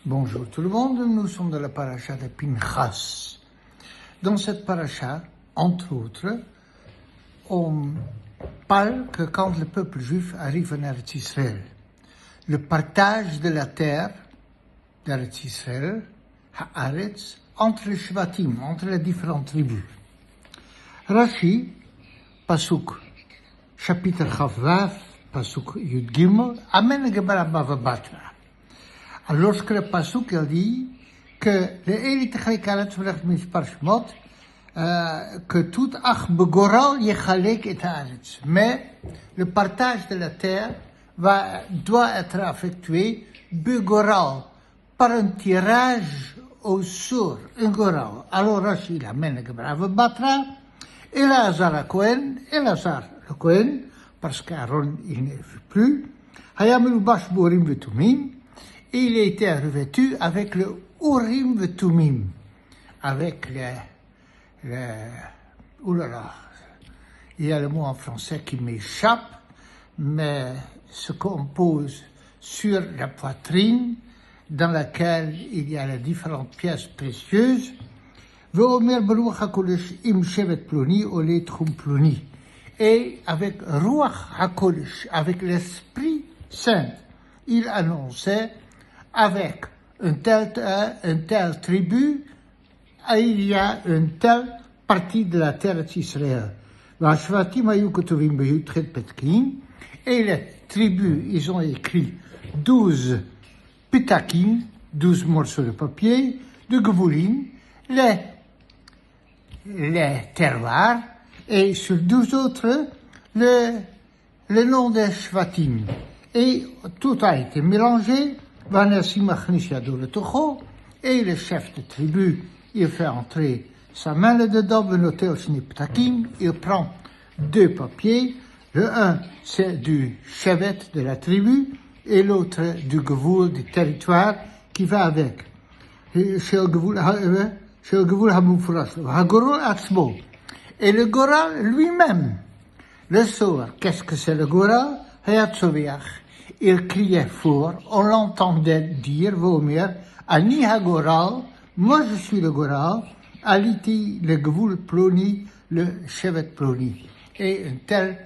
Bonjour tout le monde, nous sommes dans la paracha de Pinchas. Dans cette paracha, entre autres, on parle que quand le peuple juif arrive en Eretz Israël, le partage de la terre d'Eretz Israël, Haaretz, entre les Shvatim, entre les différentes tribus. Rashi, Pasuk, chapitre Chavvav, Pasuk Yud Gimel, amène Gemara Bava Batra. Alors, lorsque le Pasuk il dit que le Eli Techalek Haaretz Velech Mispar Shemot, que tout Ach Begoral Yechalek et Haaretz. Mais le partage de la terre doit être effectué Begoral, par un tirage au sort, un goral. Alors Rashi l'amène Gemara Batra, Elazar le Kohen, le Kohen, parce qu'Aaron il ne vit plus, Hayam Elubash Borim Vetumim, et il a été revêtu avec le Urim Vetumim, avec oulala, il y a le mot en français qui m'échappe, mais se compose sur la poitrine, dans laquelle il y a les différentes pièces précieuses, Ve'omer Beruach HaKodesh im Shevet Ploni Ole Tchum Ploni, et avec Ruach HaKodesh, avec l'Esprit Saint, il annonçait avec une telle tribu, il y a une telle partie de la terre d'Israël. Et les tribus, ils ont écrit 12 pitakim, 12 morceaux de papier, de gevoulim, les terroirs, et sur 12 autres, le nom des shvatim. Et tout a été mélangé, et le chef de tribu, il fait entrer sa main dedans, il prend 2 papiers, le un c'est du chevet de la tribu, et l'autre du gevoul, du territoire qui va avec. Et le goral lui-même, le soir, qu'est-ce que c'est le goral? Il criait fort, on l'entendait dire, Vomer, Ani Hagoral, moi je suis le goral, Aliti le gevoul ploni, le chevet ploni. Et une telle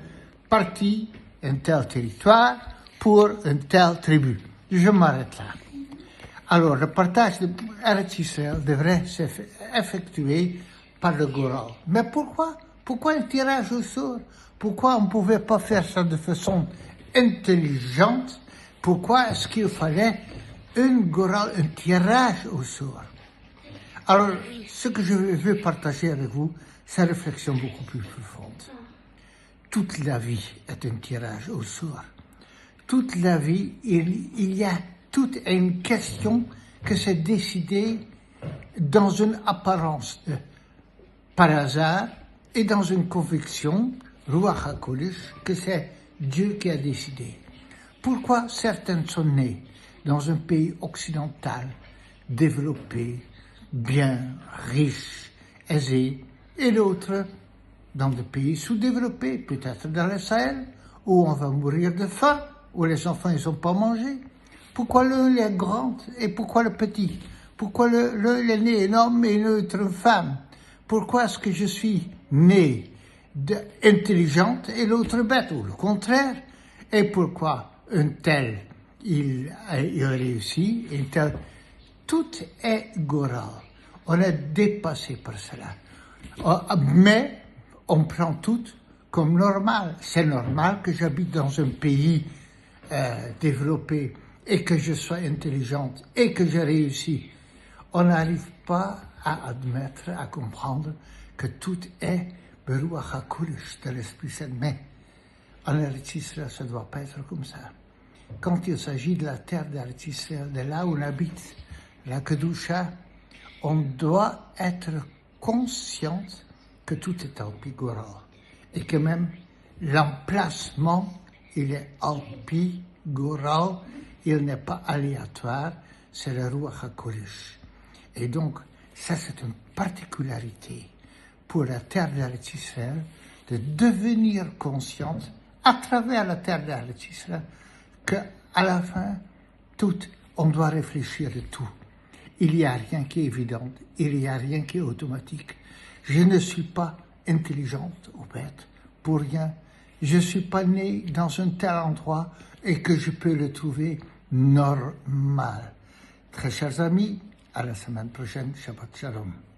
partie, un tel territoire, pour une telle tribu. Je m'arrête là. Alors, le partage de Eretz Israël devrait s'effectuer par le Goral. Mais pourquoi? Pourquoi un tirage au sort? Pourquoi on ne pouvait pas faire ça de façon intelligente? Pourquoi est-ce qu'il fallait un Goral, un tirage au sort? Alors, ce que je veux partager avec vous, c'est une réflexion beaucoup plus profonde. Toute la vie est un tirage au sort. Toute la vie, il y a toute une question que c'est décidé dans une apparence par hasard et dans une conviction, Ruach HaKodesh, que c'est Dieu qui a décidé. Pourquoi certains sont nés dans un pays occidental, développé, bien, riche, aisé, et d'autres dans des pays sous-développés, peut-être dans le Sahel, où on va mourir de faim, où les enfants ils n'ont pas mangé. Pourquoi l'un est grand et pourquoi le petit? Pourquoi l'un est né un homme et l'autre une femme? Pourquoi est-ce que je suis né intelligente et l'autre bête, ou le contraire? Et pourquoi un tel, il réussit, un tel... Tout est goral. On est dépassé par cela. Mais on prend tout comme normal. C'est normal que j'habite dans un pays développé et que je sois intelligente et que j'ai réussi. On n'arrive pas à admettre, à comprendre que tout est Beruach HaKodesh de l'Esprit Saint. Mais en Eretz Israël, ça ne doit pas être comme ça. Quand il s'agit de la terre d'Eretz Israël, de là où on habite, la Kedusha, on doit être consciente que tout est alpigoral et que même l'emplacement, il est alpigoral, il n'est pas aléatoire, c'est le Ruach HaKodesh. Et donc, ça c'est une particularité pour la terre d'Eretz Israël, de devenir consciente à travers la terre d'Eretz Israël qu'à la fin, tout on doit réfléchir à tout. Il n'y a rien qui est évident, il n'y a rien qui est automatique. Je ne suis pas intelligente ou bête pour rien. Je ne suis pas né dans un tel endroit et que je peux le trouver normal. Très chers amis, à la semaine prochaine. Shabbat Shalom.